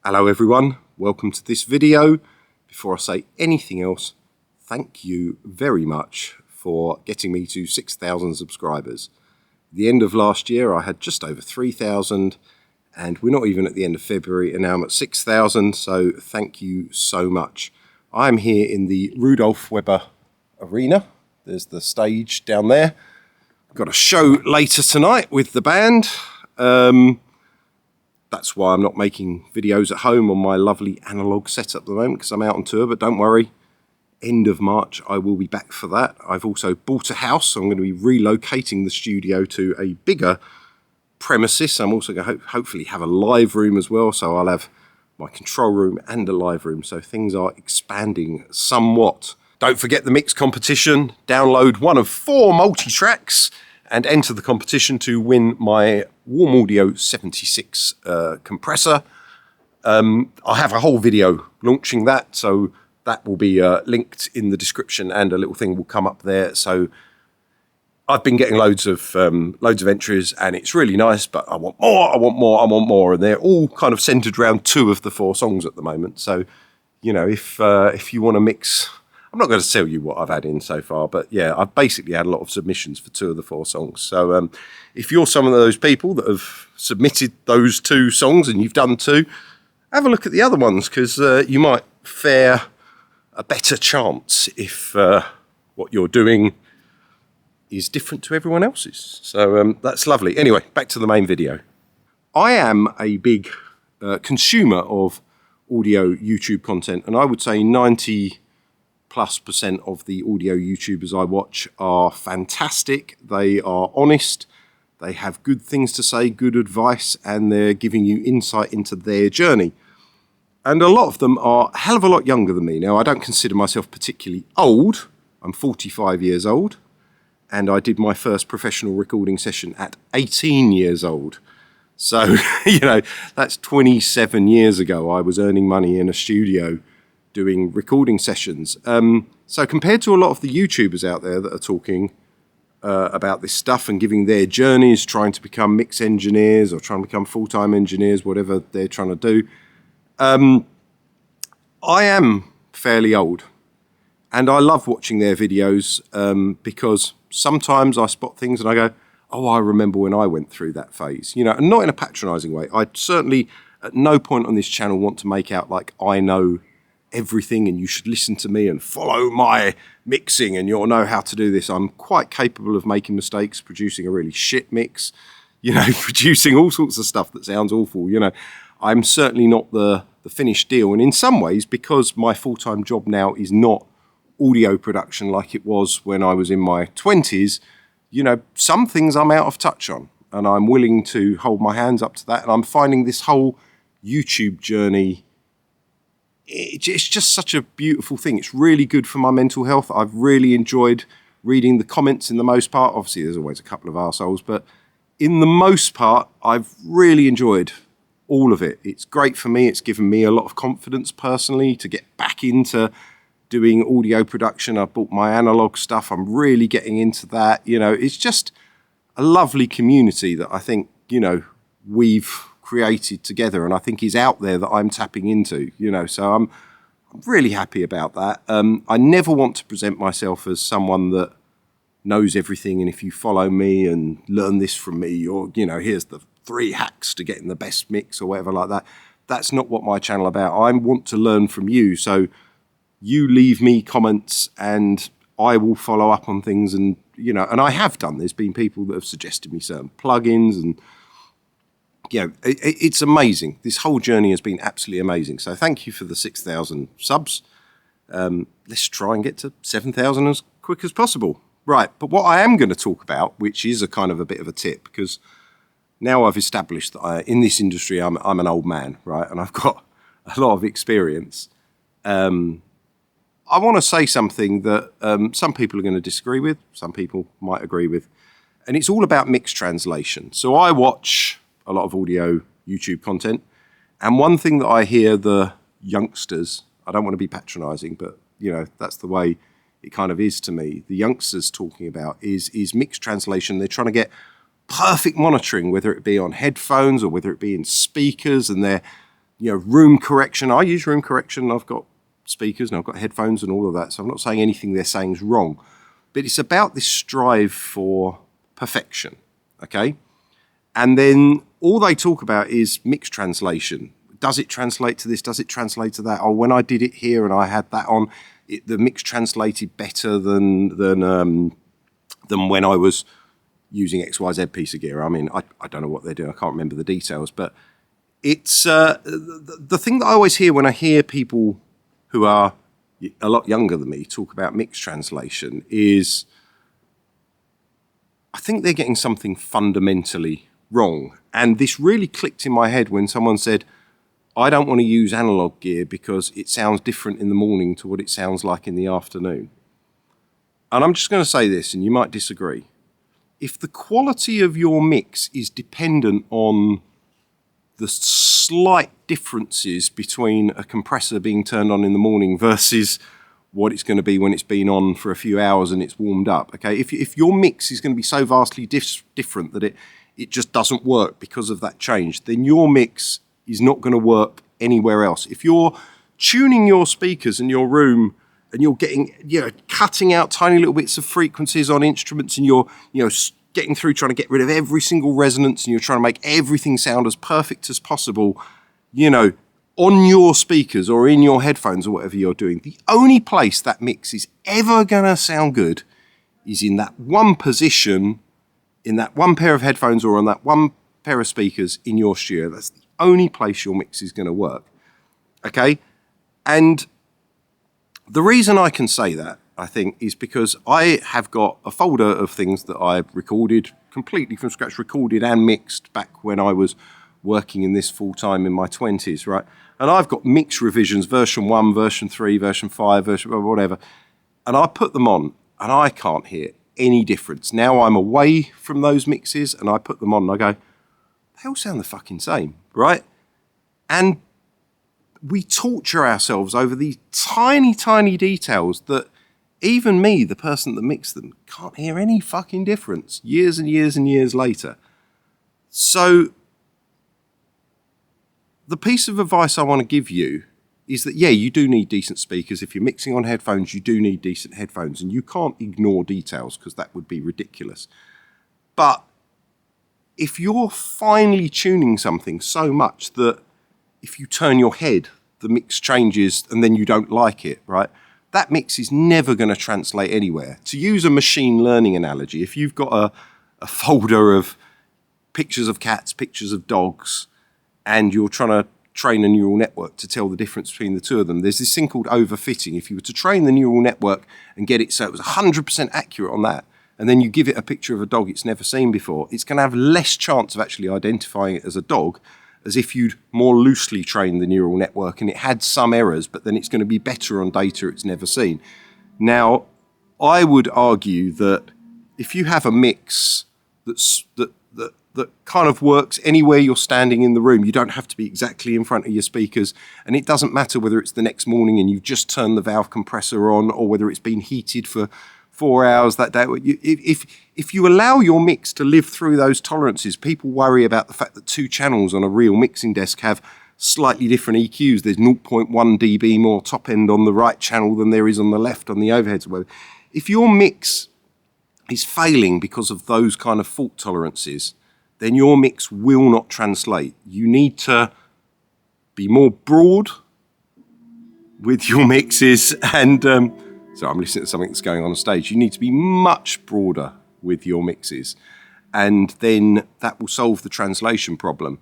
Hello everyone, welcome to this video. Before I say anything else, thank you very much for getting me to 6,000 subscribers. At the end of last year I had just over 3,000 and we're not even at the end of February and now I'm at 6,000, so thank you so much. I'm here in the Rudolf Weber Arena. There's the stage down there. I've got a show later tonight with the band. That's why I'm not making videos at home on my lovely analog setup at the moment, because I'm out on tour, but don't worry, end of March I will be back for that. I've also bought a house, so I'm going to be relocating the studio to a bigger premises. I'm also going to hopefully have a live room as well, so I'll have my control room and a live room, so things are expanding somewhat. Don't forget the mix competition. Download one of 4 multi-tracks and enter the competition to win my Warm Audio 76 compressor. I have a whole video launching that, so that will be linked in the description and a little thing will come up there. So I've been getting loads of entries and it's really nice, but I want more, I want more, I want more. And they're all kind of centered around 2 of the 4 songs at the moment. So, you know, if you want to mix, I'm not going to tell you what I've had in so far, but yeah, I've basically had a lot of submissions for 2 of the 4 songs. So if you're some of those people that have submitted those 2 songs and you've done 2, have a look at the other ones, because you might fare a better chance if what you're doing is different to everyone else's. So that's lovely. Anyway, back to the main video. I am a big consumer of audio YouTube content, and I would say 90+% of the audio YouTubers I watch are fantastic. They are honest, they have good things to say, good advice, and they're giving you insight into their journey. And a lot of them are a hell of a lot younger than me. Now, I don't consider myself particularly old. I'm 45 years old, and I did my first professional recording session at 18 years old. So, you know, that's 27 years ago. I was earning money in a studio doing recording sessions. So compared to a lot of the YouTubers out there that are talking about this stuff and giving their journeys, trying to become mix engineers or trying to become full-time engineers, whatever they're trying to do, I am fairly old. And I love watching their videos because sometimes I spot things and I go, oh, I remember when I went through that phase. You know, and not in a patronising way. I certainly at no point on this channel want to make out like I know everything and you should listen to me and follow my mixing and you'll know how to do this. I'm quite capable of making mistakes, producing a really shit mix, you know, producing all sorts of stuff that sounds awful. You know, I'm certainly not the finished deal. And in some ways, because my full-time job now is not audio production like it was when I was in my 20s, you know, some things I'm out of touch on and I'm willing to hold my hands up to that. And I'm finding this whole YouTube journey, it's just such a beautiful thing. It's really good for my mental health. I've really enjoyed reading the comments in the most part. Obviously, there's always a couple of arseholes, but in the most part, I've really enjoyed all of it. It's great for me. It's given me a lot of confidence personally to get back into doing audio production. I've bought my analog stuff. I'm really getting into that. You know, it's just a lovely community that I think, you know, we've created together and I think is out there that I'm tapping into, you know, so I'm really happy about that. I never want to present myself as someone that knows everything and if you follow me and learn this from me or, you know, here's the 3 hacks to getting the best mix or whatever like that. That's not what my channel about. I want to learn from you, so you leave me comments and I will follow up on things and, you know, and I have done. There's been people that have suggested me certain plugins and, you know, it's amazing. This whole journey has been absolutely amazing. So thank you for the 6,000 subs. Let's try and get to 7,000 as quick as possible. Right, but what I am going to talk about, which is a kind of a bit of a tip, because now I've established that in this industry I'm an old man, right, and I've got a lot of experience. I want to say something that some people are going to disagree with, some people might agree with, and it's all about mix translation. So I watch a lot of audio YouTube content, and one thing that I hear the youngsters, I don't want to be patronising, but you know, that's the way it kind of is to me, the youngsters talking about is mix translation. They're trying to get perfect monitoring, whether it be on headphones or whether it be in speakers, and they're room correction. I use room correction. I've got speakers and I've got headphones and all of that. So I'm not saying anything they're saying is wrong. But it's about this strive for perfection, okay? And then all they talk about is mixed translation. Does it translate to this? Does it translate to that? Oh, when I did it here and I had that on, the mix translated better than when I was using XYZ piece of gear. I mean, I don't know what they're doing. I can't remember the details. But it's the thing that I always hear when I hear people who are a lot younger than me talk about mixed translation is I think they're getting something fundamentally wrong. And this really clicked in my head when someone said, I don't want to use analog gear because it sounds different in the morning to what it sounds like in the afternoon. And I'm just going to say this, and you might disagree. If the quality of your mix is dependent on the slight differences between a compressor being turned on in the morning versus what it's going to be when it's been on for a few hours and it's warmed up, okay? If your mix is going to be so vastly different that it just doesn't work because of that change, then your mix is not going to work anywhere else. If you're tuning your speakers in your room and you're getting, cutting out tiny little bits of frequencies on instruments and you're, getting through trying to get rid of every single resonance and you're trying to make everything sound as perfect as possible, on your speakers or in your headphones or whatever you're doing, the only place that mix is ever going to sound good is in that one position, in that one pair of headphones or on that one pair of speakers in your studio. That's the only place your mix is going to work. Okay? And the reason I can say that, I think, is because I have got a folder of things that I've recorded completely from scratch, recorded and mixed back when I was working in this full time in my 20s, right? And I've got mix revisions, version 1, version 3, version 5, version whatever. And I put them on and I can't hear any difference. Now I'm away from those mixes and I put them on and I go, they all sound the fucking same, right? And we torture ourselves over these tiny, tiny details that even me, the person that mixed them, can't hear any fucking difference years and years and years later. So the piece of advice I want to give you is that, you do need decent speakers. If you're mixing on headphones, you do need decent headphones, and you can't ignore details because that would be ridiculous. But if you're finely tuning something so much that if you turn your head, the mix changes and then you don't like it, right? That mix is never going to translate anywhere. To use a machine learning analogy, if you've got a folder of pictures of cats, pictures of dogs, and you're trying to train a neural network to tell the difference between the two of them, there's this thing called overfitting. If you were to train the neural network and get it so it was 100% accurate on that, and then you give it a picture of a dog it's never seen before, it's going to have less chance of actually identifying it as a dog as if you'd more loosely trained the neural network and it had some errors, but then it's going to be better on data it's never seen. Now, I would argue that if you have a mix that kind of works anywhere you're standing in the room, you don't have to be exactly in front of your speakers, and it doesn't matter whether it's the next morning and you've just turned the valve compressor on or whether it's been heated for 4 hours that day. If you allow your mix to live through those tolerances, people worry about the fact that 2 channels on a real mixing desk have slightly different EQs. There's 0.1 dB more top end on the right channel than there is on the left on the overheads. If your mix is failing because of those kind of fault tolerances, then your mix will not translate. You need to be more broad with your mixes and... So I'm listening to something that's going on stage. You need to be much broader with your mixes, and then that will solve the translation problem.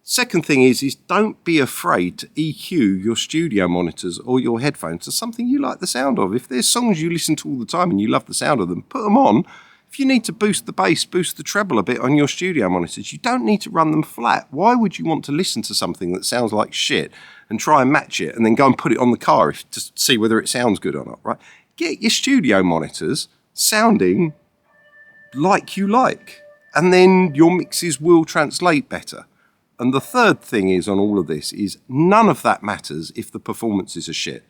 Second thing is don't be afraid to EQ your studio monitors or your headphones to something you like the sound of. If there's songs you listen to all the time and you love the sound of them, put them on. If you need to boost the bass, boost the treble a bit on your studio monitors, you don't need to run them flat. Why would you want to listen to something that sounds like shit and try and match it and then go and put it on the car to see whether it sounds good or not, right? Get your studio monitors sounding like you like, and then your mixes will translate better. And the third thing is on all of this is none of that matters if the performances are shit.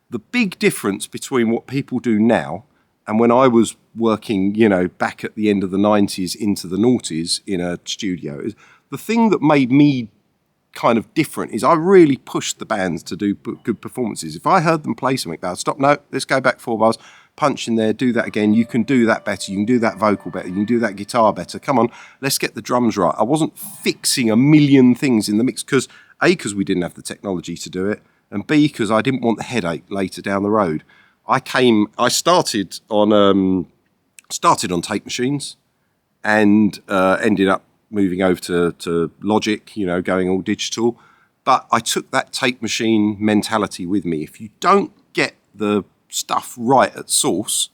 The big difference between what people do now and when I was working, back at the end of the 90s into the noughties in a studio, is the thing that made me kind of different is I really pushed the bands to do good performances. If I heard them play something, I'd stop, no, let's go back 4 bars, punch in there, do that again. You can do that better. You can do that vocal better. You can do that guitar better. Come on, let's get the drums right. I wasn't fixing a million things in the mix because A, because we didn't have the technology to do it, and B, because I didn't want the headache later down the road. I started on tape machines and ended up moving over to Logic, going all digital. But I took that tape machine mentality with me. If you don't get the stuff right at source,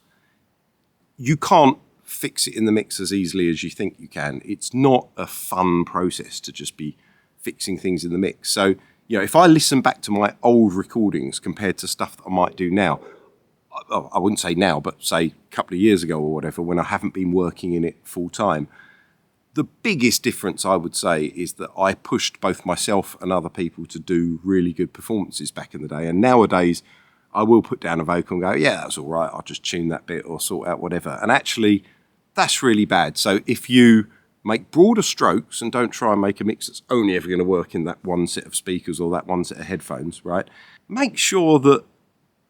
you can't fix it in the mix as easily as you think you can. It's not a fun process to just be fixing things in the mix. So, if I listen back to my old recordings compared to stuff that I might do now, I wouldn't say now, but say a couple of years ago or whatever, when I haven't been working in it full time, the biggest difference I would say is that I pushed both myself and other people to do really good performances back in the day. And nowadays, I will put down a vocal and go, yeah, that's all right, I'll just tune that bit or sort out whatever. And actually, that's really bad. So if you make broader strokes and don't try and make a mix that's only ever going to work in that one set of speakers or that one set of headphones, right? Make sure that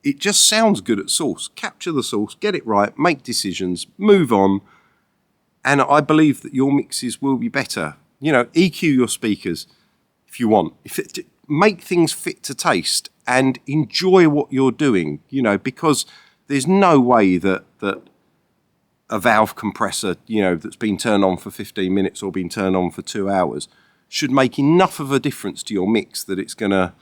it just sounds good at source. Capture the source, get it right, make decisions, move on. And I believe that your mixes will be better. EQ your speakers if you want. Make things fit to taste and enjoy what you're doing, because there's no way that a valve compressor, that's been turned on for 15 minutes or been turned on for 2 hours should make enough of a difference to your mix that it's going to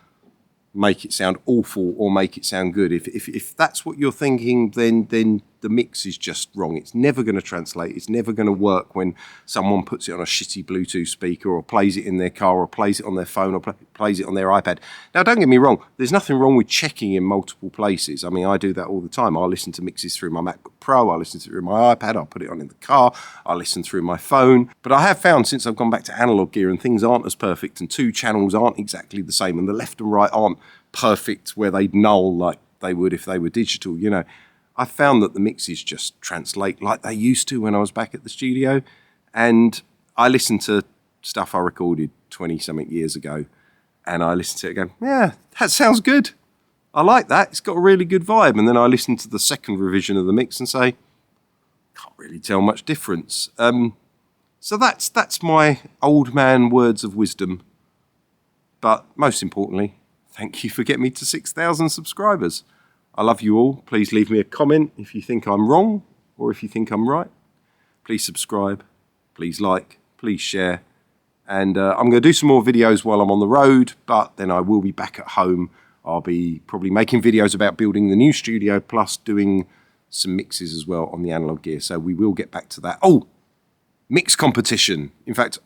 make it sound awful or make it sound good. If that's what you're thinking, then the mix is just wrong. It's never going to translate. It's never going to work when someone puts it on a shitty Bluetooth speaker or plays it in their car or plays it on their phone or plays it on their iPad. Now, don't get me wrong. There's nothing wrong with checking in multiple places. I mean, I do that all the time. I listen to mixes through my MacBook Pro. I listen through my iPad. I'll put it on in the car. I listen through my phone. But I have found since I've gone back to analog gear and things aren't as perfect and 2 channels aren't exactly the same and the left and right aren't perfect where they'd null like they would if they were digital, I found that the mixes just translate like they used to when I was back at the studio. And I listened to stuff I recorded 20-something years ago, and I listened to it and go, yeah, that sounds good. I like that. It's got a really good vibe. And then I listened to the second revision of the mix and say, can't really tell much difference. So that's my old man words of wisdom. But most importantly, thank you for getting me to 6,000 subscribers. I love you all. Please leave me a comment if you think I'm wrong or if you think I'm right. Please subscribe. Please like. Please share. And I'm going to do some more videos while I'm on the road, but then I will be back at home. I'll be probably making videos about building the new studio, plus doing some mixes as well on the analog gear. So we will get back to that. Oh, mix competition. In fact,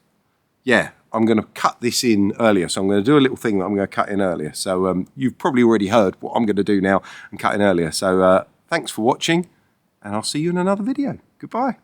yeah, I'm going to cut this in earlier. So I'm going to do a little thing that I'm going to cut in earlier. So you've probably already heard what I'm going to do now and cut in earlier. So thanks for watching, and I'll see you in another video. Goodbye.